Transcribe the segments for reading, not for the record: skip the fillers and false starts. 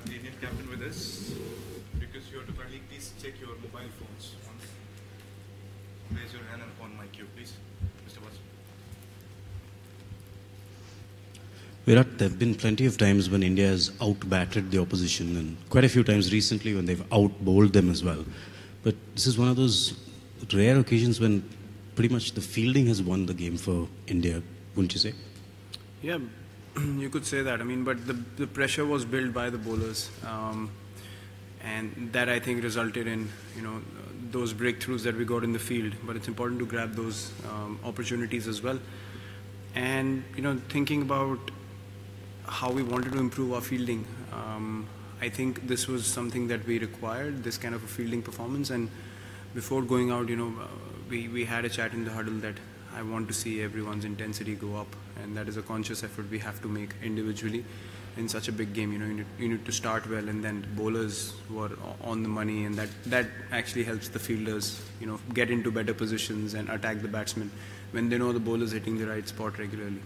the Indian captain with us. Because you have to kindly please check your mobile phones once. Raise your hand on my cue, please. Mr. Watson. Virat, there have been plenty of times when India has out-batted the opposition, and quite a few times recently when they've out-bowled them as well. But this is one of those rare occasions when pretty much the fielding has won the game for India, wouldn't you say? Yeah, you could say that. I mean, but the pressure was built by the bowlers, and that I think resulted in those breakthroughs that we got in the field. But it's important to grab those opportunities as well. And thinking about how we wanted to improve our fielding, I think this was something that we required, this kind of a fielding performance. And before going out, we had a chat in the huddle that I want to see everyone's intensity go up, and that is a conscious effort we have to make individually in such a big game. You need to start well, and then bowlers were on the money, and that actually helps the fielders get into better positions and attack the batsmen when they know the bowler's hitting the right spot regularly.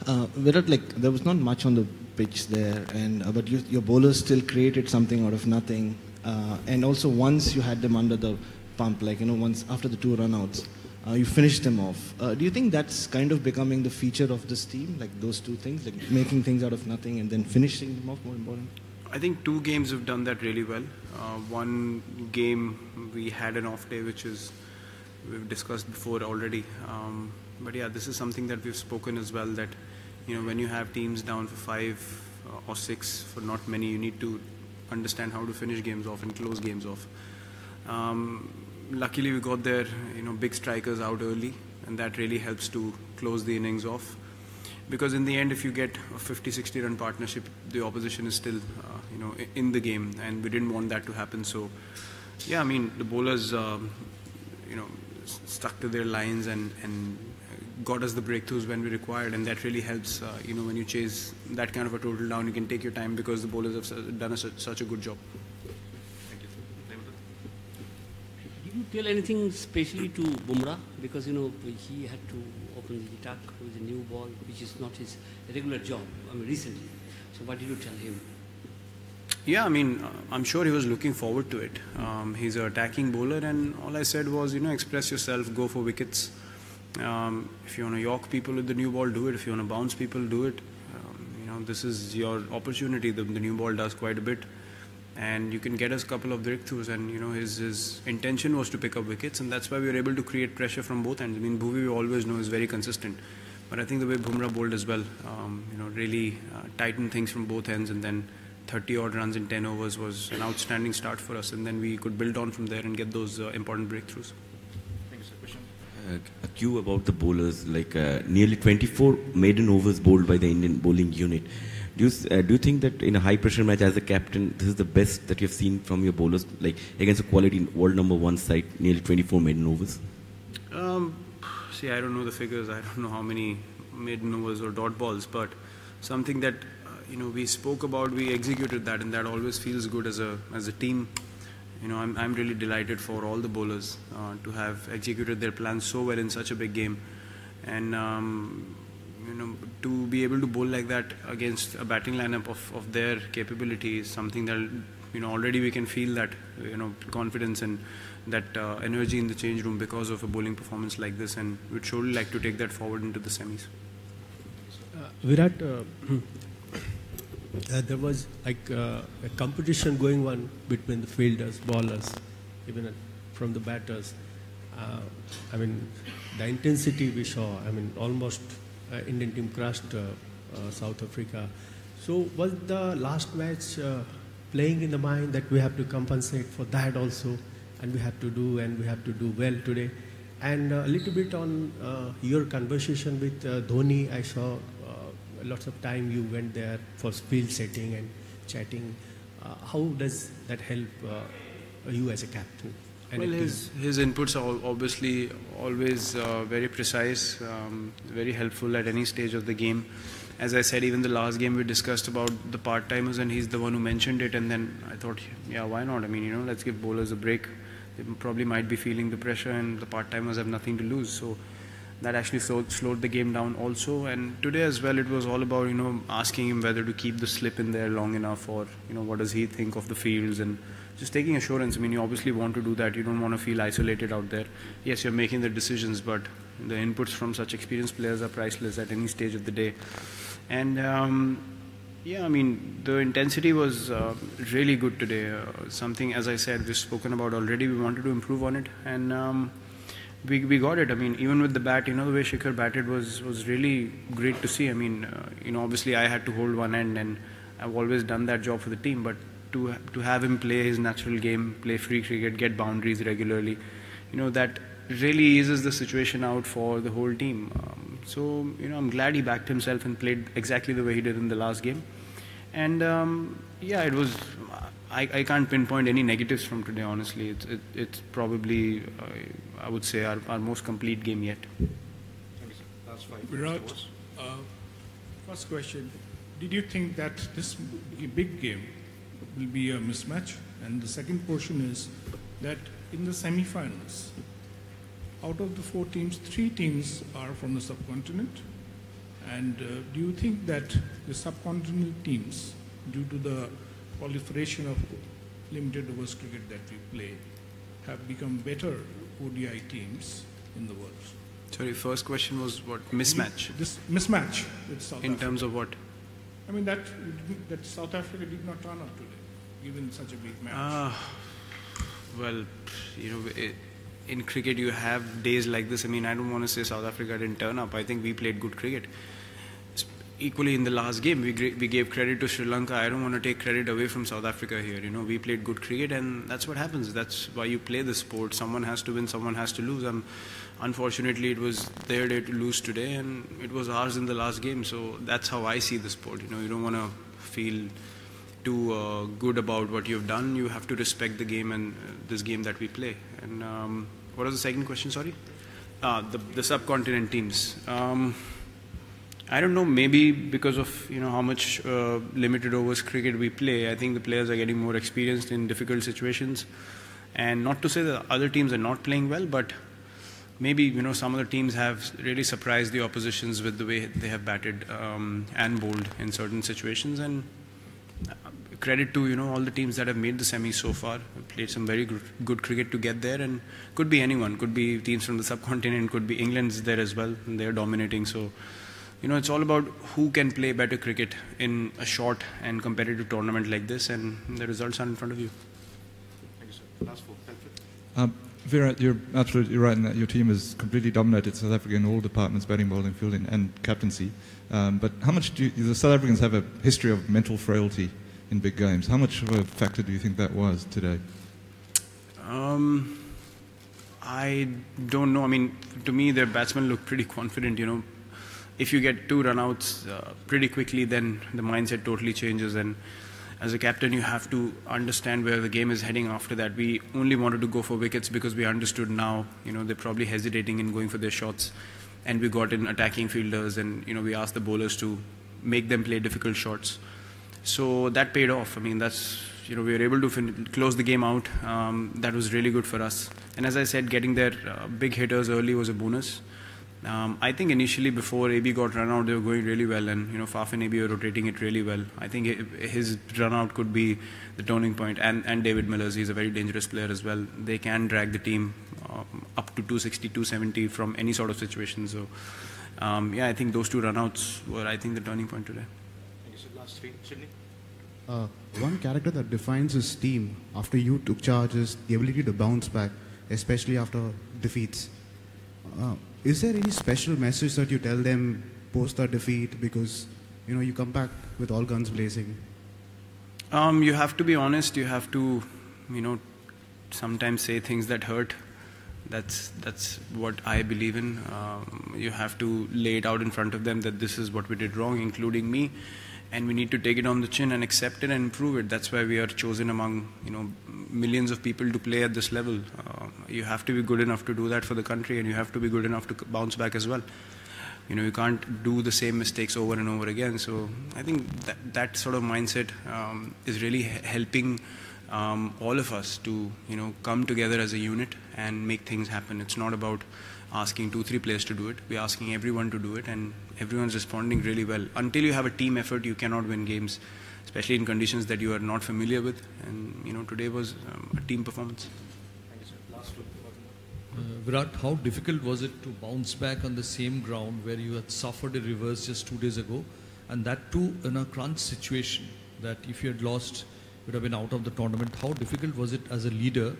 Virat, there was not much on the pitch there, but your bowlers still created something out of nothing. And also once you had them under the pump, once after the 2 run-outs, you finished them off. Do you think that's kind of becoming the feature of this team, like those two things, like making things out of nothing and then finishing them off, more important? I think 2 games have done that really well. One game we had an off day, which we've discussed before already. But yeah, this is something that we've spoken as well, that when you have teams down for 5 or 6 for not many, you need to understand how to finish games off and close games off. Luckily we got their big strikers out early, and that really helps to close the innings off. Because in the end, if you get a 50-60 run partnership, the opposition is still in the game, and we didn't want that to happen. So yeah, I mean, the bowlers stuck to their lines and got us the breakthroughs when we required, and that really helps. When you chase that kind of a total down, you can take your time because the bowlers have done such a good job. Thank you. Did you tell anything specially to Bumrah? Because he had to open the attack with a new ball, which is not his regular job. I mean, recently. So what did you tell him? Yeah, I mean, I'm sure he was looking forward to it. He's an attacking bowler, and all I said was, express yourself, go for wickets. If you want to york people with the new ball, do it. If you want to bounce people, do it. This is your opportunity. The new ball does quite a bit, and you can get us a couple of breakthroughs. And his intention was to pick up wickets, and that's why we were able to create pressure from both ends. I mean, Bhuvi, we always know, is very consistent, but I think the way Bumrah bowled as well, really tightened things from both ends, and then 30 odd runs in 10 overs was an outstanding start for us, and then we could build on from there and get those important breakthroughs. Thank you, sir. Question? A cue about the bowlers, nearly 24 maiden overs bowled by the Indian bowling unit. Do you think that in a high pressure match as a captain, this is the best that you've seen from your bowlers, against a quality world #1 side, nearly 24 maiden overs? See, I don't know the figures. I don't know how many maiden overs or dot balls, but something that we spoke about, we executed that, and that always feels good as a team. I'm really delighted for all the bowlers to have executed their plans so well in such a big game, and to be able to bowl like that against a batting lineup of their capability is something that already we can feel that confidence and that energy in the change room because of a bowling performance like this, and we'd surely like to take that forward into the semis. Virat, there was a competition going on between the fielders, bowlers, even from the batters. I mean, the intensity we saw, almost Indian team crushed South Africa. So was the last match playing in the mind that we have to compensate for that also, and we have to do well today? And a little bit on your conversation with Dhoni, I saw lots of time you went there for field setting and chatting. How does that help you as a captain? And well, his inputs are obviously always very precise, very helpful at any stage of the game. As I said, even the last game we discussed about the part-timers, and he's the one who mentioned it, and then I thought, yeah, why not? I mean, let's give bowlers a break. They probably might be feeling the pressure, and the part-timers have nothing to lose. So that actually slowed the game down also. And today as well, it was all about, asking him whether to keep the slip in there long enough, or, what does he think of the fields, and just taking assurance. I mean, you obviously want to do that. You don't want to feel isolated out there. Yes, you're making the decisions, but the inputs from such experienced players are priceless at any stage of the day. And yeah, I mean, the intensity was really good today. Something, as I said, we've spoken about already. We wanted to improve on it, and we got it. I mean, even with the bat, the way Shikhar batted was really great to see. I mean, obviously I had to hold one end, and I've always done that job for the team. But to have him play his natural game, play free cricket, get boundaries regularly, that really eases the situation out for the whole team. So I'm glad he backed himself and played exactly the way he did in the last game. And yeah, it was. I can't pinpoint any negatives from today. Honestly, it's probably I would say our most complete game yet. Thank you, sir. Last 5 Virat, first question: did you think that this big game will be a mismatch? And the second portion is that in the semi-finals, out of the 4 teams, 3 teams are from the subcontinent. And do you think that the subcontinental teams, due to the proliferation of limited overs cricket that we play, have become better ODI teams in the world? Sorry, first question was what? Mismatch? This mismatch with South Africa. In terms of what? I mean, that South Africa did not turn up today, given such a big match. Well, in cricket you have days like this. I mean, I don't want to say South Africa didn't turn up. I think we played good cricket. Equally in the last game, we gave credit to Sri Lanka. I don't want to take credit away from South Africa here. We played good cricket, and that's what happens. That's why you play the sport. Someone has to win, someone has to lose. Unfortunately, it was their day to lose today, and it was ours in the last game. So that's how I see the sport. You don't want to feel too good about what you've done. You have to respect the game and this game that we play. And what was the second question? Sorry, the subcontinent teams. I don't know, maybe because of how much limited overs cricket we play. I think the players are getting more experienced in difficult situations. And not to say that other teams are not playing well, but maybe some of the teams have really surprised the oppositions with the way they have batted and bowled in certain situations. And credit to all the teams that have made the semis so far. Played some very good cricket to get there, and could be anyone, could be teams from the subcontinent, could be England's there as well, and they're dominating. So it's all about who can play better cricket in a short and competitive tournament like this, and the results are in front of you. Thank you, sir. Last 4. Virat, you're absolutely right in that your team has completely dominated South Africa in all departments, batting, bowling, fielding, and captaincy. But how much the South Africans have a history of mental frailty in big games? How much of a factor do you think that was today? I don't know. I mean, to me, their batsmen look pretty confident. If you get 2 run-outs pretty quickly, then the mindset totally changes. And as a captain, you have to understand where the game is heading after that. We only wanted to go for wickets because we understood now, they're probably hesitating in going for their shots. And we got in attacking fielders, and, we asked the bowlers to make them play difficult shots. So that paid off. I mean, we were able to close the game out. That was really good for us. And as I said, getting their big hitters early was a bonus. I think initially before AB got run out, they were going really well, and Faf and AB were rotating it really well. I think his run out could be the turning point, and David Miller's. He's a very dangerous player as well. They can drag the team up to 260, 270 from any sort of situation. So yeah, I think those 2 run outs were, I think, the turning point today. Thank you, sir. Last 3, Sydney. One character that defines his team after you took charge is the ability to bounce back, especially after defeats. Is there any special message that you tell them post that defeat? Because you come back with all guns blazing. You have to be honest. You have to, sometimes say things that hurt. That's what I believe in. You have to lay it out in front of them that this is what we did wrong, including me, and we need to take it on the chin and accept it and improve it. That's why we are chosen among millions of people to play at this level. You have to be good enough to do that for the country, and you have to be good enough to bounce back as well. You can't do the same mistakes over and over again. So I think that sort of mindset is really helping all of us to come together as a unit and make things happen. It's not about asking 2-3 players to do it. We're asking everyone to do it, and everyone's responding really well. Until you have a team effort, you cannot win games, especially in conditions that you are not familiar with. And today was a team performance. Thank you, sir. Last one. Virat, how difficult was it to bounce back on the same ground where you had suffered a reverse just 2 days ago, and that too in a crunch situation that if you had lost, you would have been out of the tournament? How difficult was it as a leader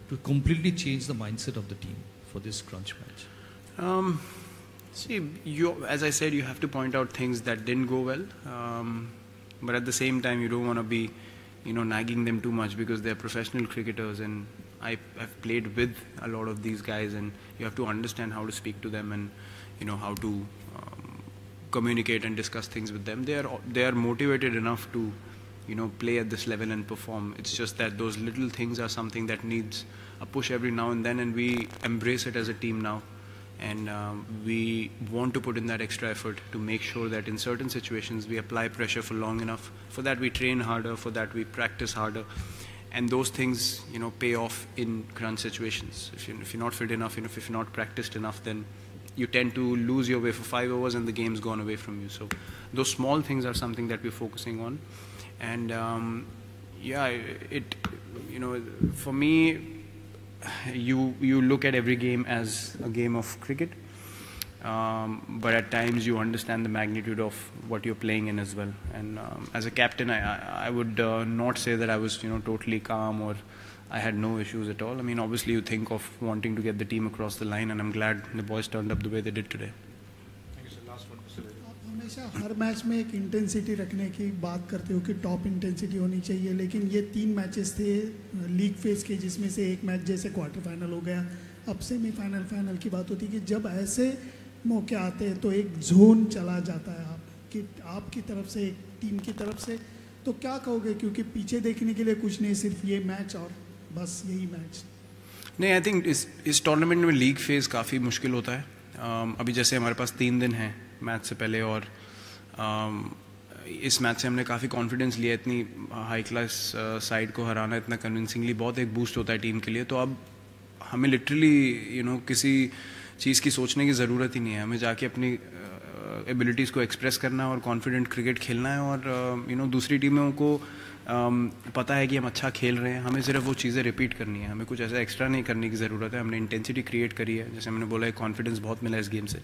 to completely change the mindset of the team for this crunch match? See, as I said, you have to point out things that didn't go well, but at the same time, you don't want to be, nagging them too much, because they're professional cricketers, and I've played with a lot of these guys, and you have to understand how to speak to them and how to communicate and discuss things with them. They are motivated enough to play at this level and perform. It's just that those little things are something that needs a push every now and then, and we embrace it as a team now. And we want to put in that extra effort to make sure that in certain situations we apply pressure for long enough. For that we train harder, for that we practice harder. And those things, pay off in crunch situations. If you're not fit enough, if you're not practiced enough, then you tend to lose your way for 5 overs and the game's gone away from you. So those small things are something that we're focusing on. And for me, you look at every game as a game of cricket, but at times you understand the magnitude of what you're playing in as well. And as a captain, I would not say that I was totally calm or I had no issues at all. I mean, obviously you think of wanting to get the team across the line, and I'm glad the boys turned up the way they did today. Thank you, sir. Last one, Mr. Levy. आप हमेशा हर match में एक intensity रखने की बात करते हो कि टॉप इंटेंसिटी होनी चाहिए, लेकिन ये 3 मैचेस थे लीग फेज के, जिसमें से एक मैच जैसे क्वार्टर फाइनल हो गया, अब सेमीफाइनल फाइनल की बात होती है कि जब ऐसे मौके आते हैं तो एक जोन चला जाता है आपकी तरफ से, एक टीम की तरफ से, तो क्या कहोगे? क्योंकि पीछे देखने के लिए कुछ नहीं, सिर्फ ये मैच और बस यही मैच। नहीं, आई थिंक इस टूर्नामेंट में लीग फेज काफ़ी मुश्किल होता है। अभी जैसे हमारे पास 3 दिन हैं मैच से पहले, और इस मैच से हमने काफ़ी कॉन्फिडेंस लिया। इतनी हाई क्लास साइड को हराना इतना कन्विंसिंगली बहुत एक बूस्ट होता है टीम के लिए। तो अब हमें लिटरली किसी चीज़ की सोचने की ज़रूरत ही नहीं है, हमें जाके अपनी एबिलिटीज़ को एक्सप्रेस करना है और कॉन्फिडेंट क्रिकेट खेलना है। और दूसरी टीमों को पता है कि हम अच्छा खेल रहे हैं, हमें सिर्फ वो चीज़ें रिपीट करनी है, हमें कुछ ऐसा एक्स्ट्रा नहीं करने की ज़रूरत है। हमने इंटेंसिटी क्रिएट करी है, जैसे मैंने बोला, कॉन्फिडेंस बहुत मिला इस गेम से।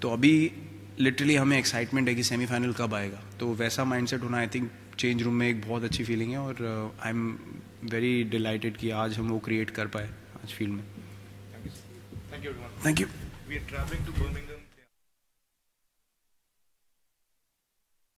तो अभी लिटरली हमें एक्साइटमेंट है कि सेमीफाइनल कब आएगा, तो वैसा माइंडसेट होना आई थिंक चेंज रूम में एक बहुत अच्छी फीलिंग है। और आई एम वेरी डिलाइटेड कि आज हम वो क्रिएट कर पाए आज फील्ड में। Thank you. Thank you, everyone. Thank you. We are traveling to Birmingham.